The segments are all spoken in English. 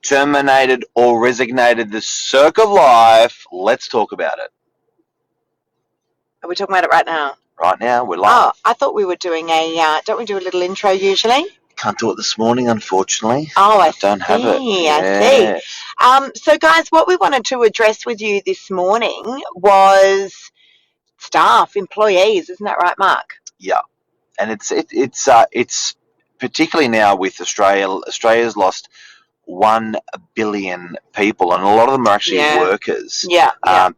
Terminated or resignated, the circ of life. Let's talk about it. Are we talking about it right now? Right now, we're live. Oh, I thought we were doing don't we do a little intro usually? Can't do it this morning, unfortunately. Oh, I don't have it. I see. So, guys, what we wanted to address with you this morning was staff, employees. Isn't that right, Mark? Yeah, and it's particularly now with Australia. Australia's lost 1 billion people, and a lot of them are actually workers.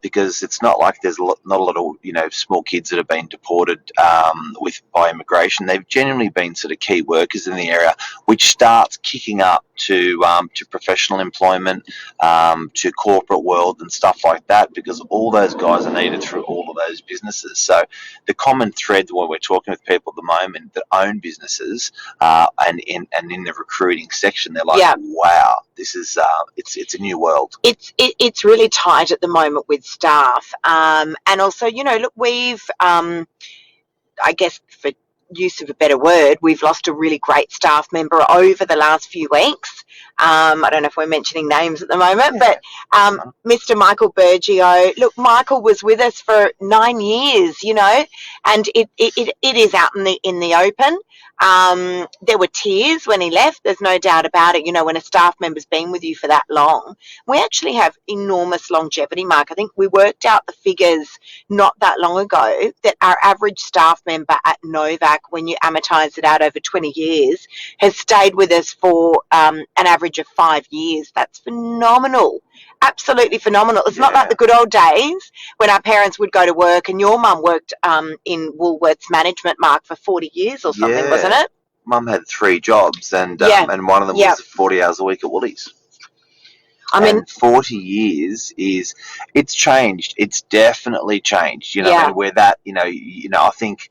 Because it's not like there's not a lot of small kids that have been deported by immigration. They've genuinely been sort of key workers in the area, which starts kicking up to professional employment, to corporate world and stuff like that, because all those guys are needed through all of those businesses. So the common thread when we're talking with people at the moment that own businesses, and in the recruiting section, they're like, wow, this is it's a new world. It's really tight at the moment with staff, and also look, we've I guess, for use of a better word, we've lost a really great staff member over the last few weeks. I don't know if we're mentioning names at the moment, but Mr. Michael Bergio. Look, Michael was with us for 9 years, and it is out in the open. There were tears when he left. There's no doubt about it. When a staff member's been with you for that long, we actually have enormous longevity, Mark. I think we worked out the figures not that long ago that our average staff member at Novak, when you amortize it out over 20 years, has stayed with us for an average of 5 years. That's phenomenal. Absolutely phenomenal. It's not like the good old days when our parents would go to work, and your mum worked in Woolworths management, Mark, for 40 years or something, wasn't it? Mum had 3 jobs, and one of them was 40 hours a week at Woolies. I mean, 40 years it's changed. It's definitely changed. Where that, I think.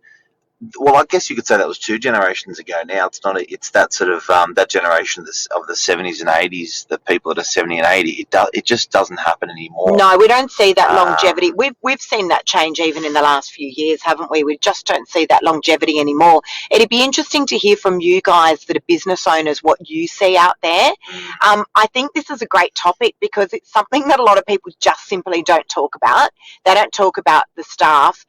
Well, I guess you could say that was 2 generations ago. Now it's not. It's that sort of that generation of the 70s and 80s. The people that are 70 and 80. It just doesn't happen anymore. No, we don't see that longevity. We've seen that change even in the last few years, haven't we? We just don't see that longevity anymore. It'd be interesting to hear from you guys that are business owners what you see out there. I think this is a great topic because it's something that a lot of people just simply don't talk about. They don't talk about the staff.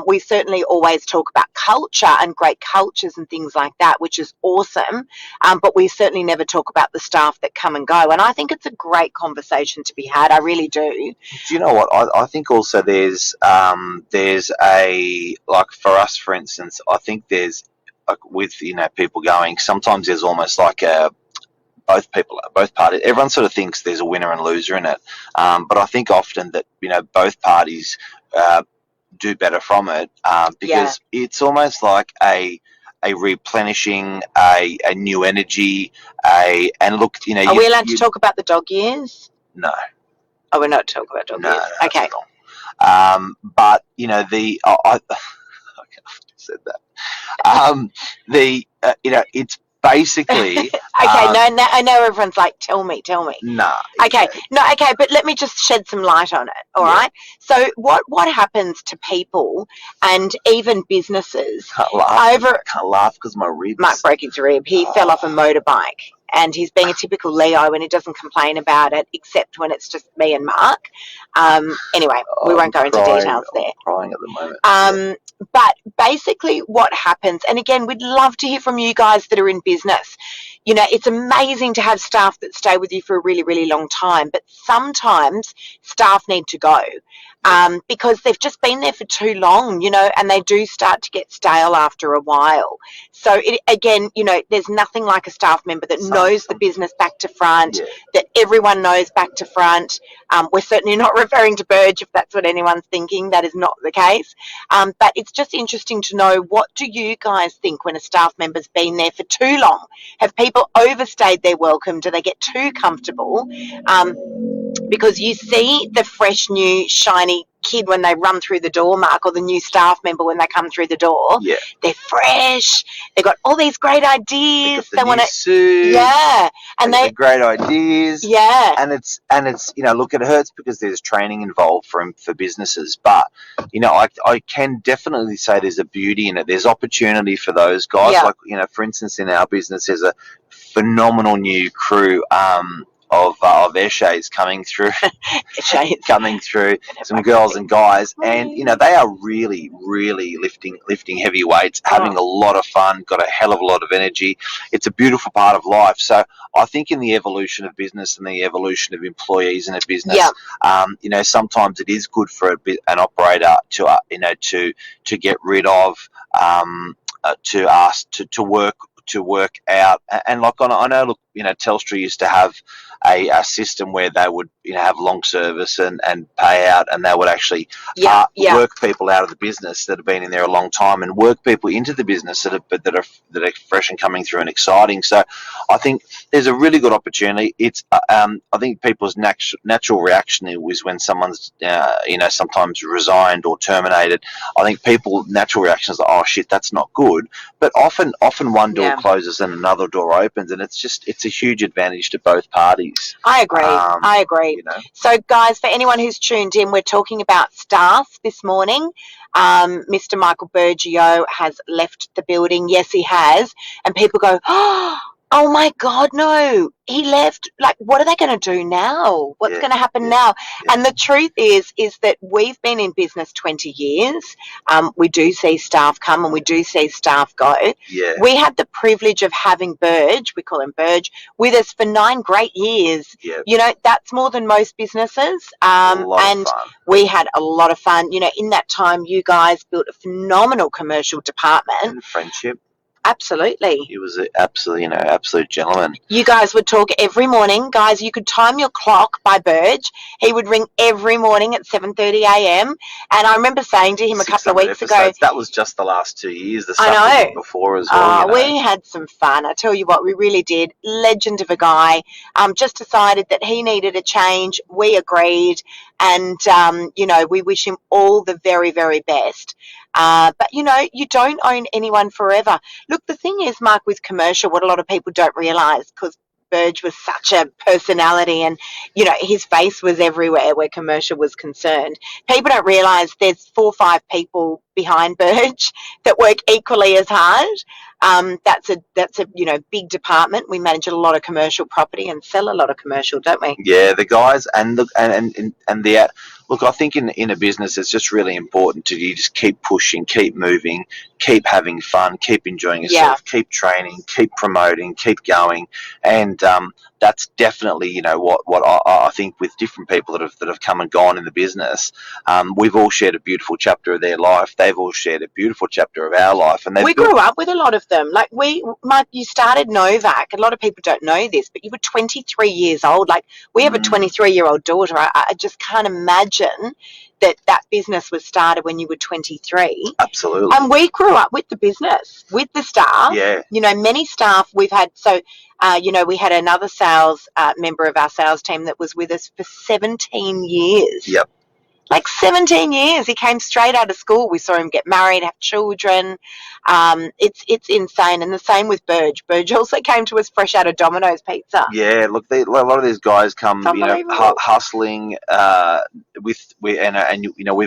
We certainly always talk about culture and great cultures and things like that, which is awesome, but we certainly never talk about the staff that come and go, and I think it's a great conversation to be had. I really do. Do you know what? I think also there's a, like, for us, for instance, I think there's, like, with people going, sometimes there's almost like both parties, everyone sort of thinks there's a winner and loser in it, but I think often that both parties do better from it, because it's almost like a replenishing, a new energy, and look, are we allowed to talk about the dog years? No. Oh, we're not talking about dog years. No, okay. But I said that. It's basically okay. No, I know everyone's like, tell me. No. Okay. No. Okay. But let me just shed some light on it. All right. So what happens to people and even businesses? Can't laugh because my ribs. Mark broke his rib. He fell off a motorbike. And he's being a typical Leo, and he doesn't complain about it, except when it's just me and Mark. Anyway, we won't go into details there. I'm crying at the moment. But basically what happens, and again, we'd love to hear from you guys that are in business. It's amazing to have staff that stay with you for a really, really long time, but sometimes staff need to go because they've just been there for too long, and they do start to get stale after a while. So, there's nothing like a staff member that knows the business back to front, that everyone knows back to front. We're certainly not referring to Burge if that's what anyone's thinking. That is not the case. But it's just interesting to know, what do you guys think when a staff member's been there for too long? Have people overstayed their welcome? Do they get too comfortable? Because you see the fresh, new, shiny kid when they run through the door, Mark, or the new staff member when they come through the door. Yeah. They're fresh. They've got all these great ideas. They want to. And they're great ideas. Yeah. And it's look, it hurts because there's training involved for businesses, but I can definitely say there's a beauty in it. There's opportunity for those guys. Like, for instance, in our business, there's a phenomenal new crew their shades coming through, some girls and guys, and they are really, really lifting heavy weights, having a lot of fun, got a hell of a lot of energy. It's a beautiful part of life. So I think in the evolution of business and the evolution of employees in a business, sometimes it is good for an operator to get rid of, to ask to work out. And like I know, look, Telstra used to have a system where they would have long service and pay out, and they would actually work people out of the business that have been in there a long time and work people into the business that are fresh and coming through and exciting. So I think there's a really good opportunity. It's I think people's natural reaction is when someone's sometimes resigned or terminated. I think people's natural reaction is like, oh shit, that's not good. But often one door closes and another door opens, and it's a huge advantage to both parties. I agree. So guys, for anyone who's tuned in, we're talking about staff this morning. Mr. Michael Bergio has left the building. Yes, he has. And people go, oh my God, no, he left. Like, what are they going to do now? What's going to happen now? Yeah. And the truth is that we've been in business 20 years. We do see staff come and we do see staff go. Yeah. We had the privilege of having Burge, we call him Burge, with us for 9 great years. Yeah. That's more than most businesses. And we had a lot of fun. In that time, you guys built a phenomenal commercial department. And friendship. Absolutely. He was an absolute gentleman. You guys would talk every morning. Guys, you could time your clock by Burge. He would ring every morning at 7:30 a.m. And I remember saying to him a couple of weeks ago. That was just the last 2 years. The stuff before as well. We had some fun. I tell you what, we really did. Legend of a guy. Just decided that he needed a change. We agreed. And, we wish him all the very, very best. But, you don't own anyone forever. Look, the thing is, Mark, with commercial, what a lot of people don't realise, because Burge was such a personality and, his face was everywhere where commercial was concerned. People don't realise there's 4 or 5 people behind Burge that work equally as hard. That's a big department. We manage a lot of commercial property and sell a lot of commercial, don't we? Yeah, the guys and look, I think in a business, it's just really important you just keep pushing, keep moving, keep having fun, keep enjoying yourself, keep training, keep promoting, keep going, and that's definitely what I think with different people that have come and gone in the business. We've all shared a beautiful chapter of their life. They've all shared a beautiful chapter of our life, and we grew up with a lot of them. Like Mike, you started Novak. A lot of people don't know this, but you were 23 years old. Like we have a 23-year-old daughter. I just can't imagine that business was started when you were 23. Absolutely. And we grew up with the business, with the staff. Yeah. Many staff we've had. So, we had another sales member of our sales team that was with us for 17 years. Yep. Like 17 years. He came straight out of school. We saw him get married, have children. It's insane. And the same with Burge. Burge also came to us fresh out of Domino's Pizza. Yeah, look, a lot of these guys come, hustling. We've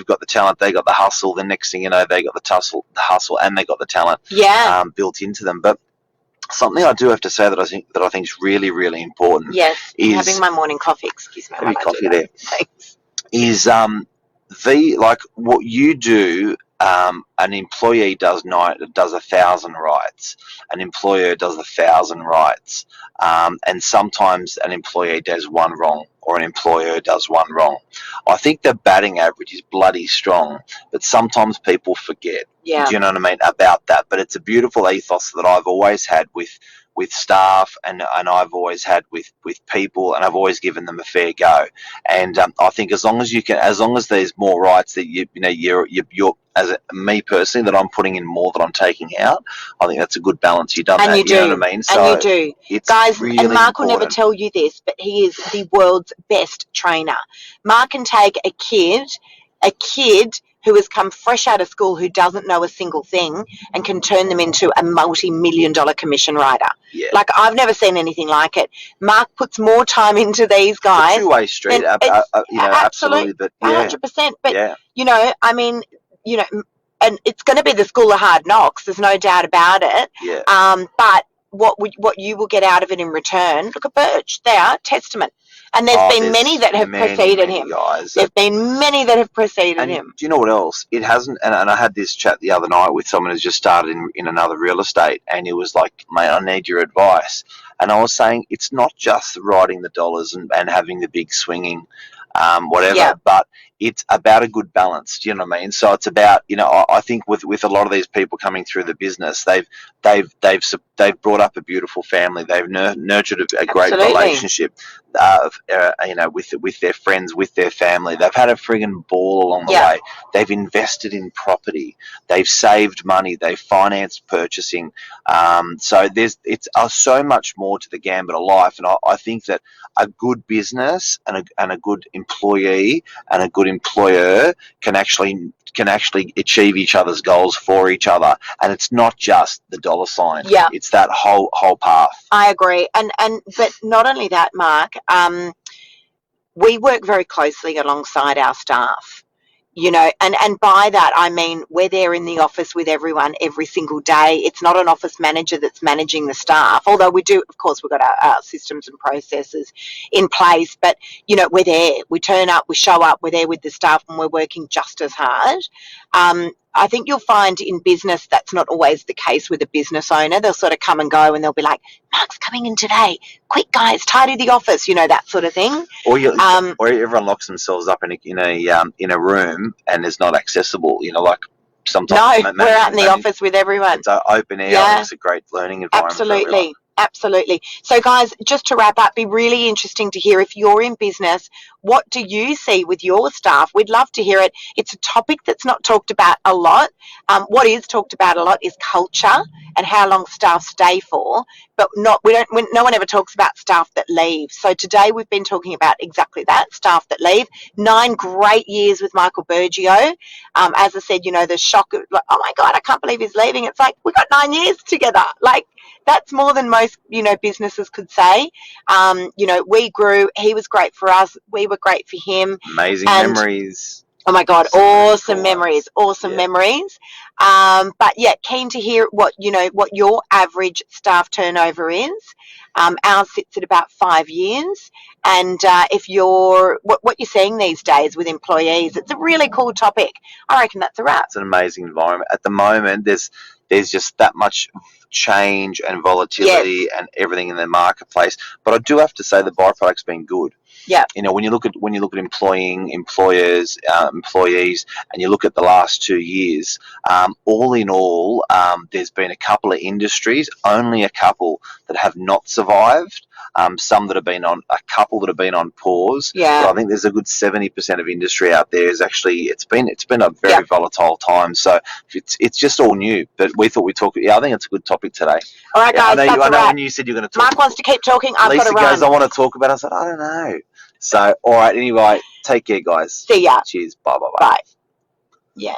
got the talent. They got the hustle. The next thing you know, they got the hustle, and they got the talent. Yeah. Built into them. But something I do have to say that I think is really, really important. Yes. I'm having my morning coffee. Excuse me. Have your coffee there. Thanks. Is what you do, an employee does 1,000 rights, an employer does 1,000 rights, and sometimes an employee does one wrong or an employer does one wrong. I think the batting average is bloody strong, but sometimes people forget. Yeah. Do you know what I mean about that? But it's a beautiful ethos that I've always had with staff, and I've always had with people, and I've always given them a fair go. And I think as long as there's more rights that you're as me personally, that I'm putting in more than I'm taking out, I think that's a good balance. You've done that. You know what I mean? So and you do, guys. Really and Mark will important. never tell you this, but he is the world's best trainer. Mark can take a kid who has come fresh out of school, who doesn't know a single thing, and can turn them into a multi-million-dollar commission rider. Yeah. Like, I've never seen anything like it. Mark puts more time into these guys. It's a two-way street, absolutely. But 100%. But, I mean, and it's going to be the school of hard knocks. There's no doubt about it. Yeah. But what you will get out of it in return. Look at Burge; they are testament. And there's been many that have preceded him. There've been many that have preceded him. Do you know what else? It hasn't. And I had this chat the other night with someone who's just started in another real estate, and he was like, "Mate, I need your advice." And I was saying, it's not just riding the dollars and having the big swinging, whatever, but it's about a good balance. Do you know what I mean? So it's about, I think with a lot of these people coming through the business, they've brought up a beautiful family. They've nurtured a great relationship, with their friends, with their family. They've had a friggin' ball along the way. They've invested in property. They've saved money. They've financed purchasing. So it's so much more to the gambit of life. And I think that a good business and a good employee and a good employer can actually achieve each other's goals for each other, and it's not just the dollar sign. It's that whole path. I agree. And but not only that, Mark, we work very closely alongside our staff, and by that I mean we're there in the office with everyone every single day. It's not an office manager that's managing the staff, although we do, of course, we've got our systems and processes in place, but we're there, we turn up, we show up, we're there with the staff, and we're working just as hard. I think you'll find in business that's not always the case with a business owner. They'll sort of come and go, and they'll be like, "Mark's coming in today. Quick, guys, tidy the office," that sort of thing. Or everyone locks themselves up in a room and is not accessible. Like sometimes. No, we're out in the office with everyone. It's open air. Yeah. It's a great learning environment. Absolutely. So, guys, just to wrap up, be really interesting to hear if you're in business, what do you see with your staff? We'd love to hear it. It's a topic that's not talked about a lot. What is talked about a lot is culture and how long staff stay for, but no one ever talks about staff that leave. So today we've been talking about exactly that, staff that leave. 9 great years with Michael Bergio. As I said, the shock of, like, oh my God, I can't believe he's leaving. It's like, we got 9 years together. Like, that's more than most, businesses could say. We grew. He was great for us. We were great for him. Amazing memories. Oh my God, awesome memories. But yeah, keen to hear what your average staff turnover is. Ours sits at about 5 years. And if what you're seeing these days with employees, it's a really cool topic. I reckon that's a wrap. It's an amazing environment. At the moment, there's just that much change and volatility and everything in the marketplace. But I do have to say the byproduct's been good. Yeah. When you look at employing employers, employees, and you look at the last 2 years, all in all, there's been a couple of industries, only a couple that have not survived. Some that have been on, a couple that have been on pause. Yeah. But I think there's a good 70% of industry out there is actually, it's been a very volatile time. So it's just all new. But we thought we'd talk. Yeah, I think it's a good topic today. All right, guys. I know when you said you're going to talk. Mark wants to keep talking. I've Lisa got to run. goes, I want to talk about it. I said, I don't know. So, all right. Anyway, take care, guys. See ya. Cheers. Bye. Bye. Yeah.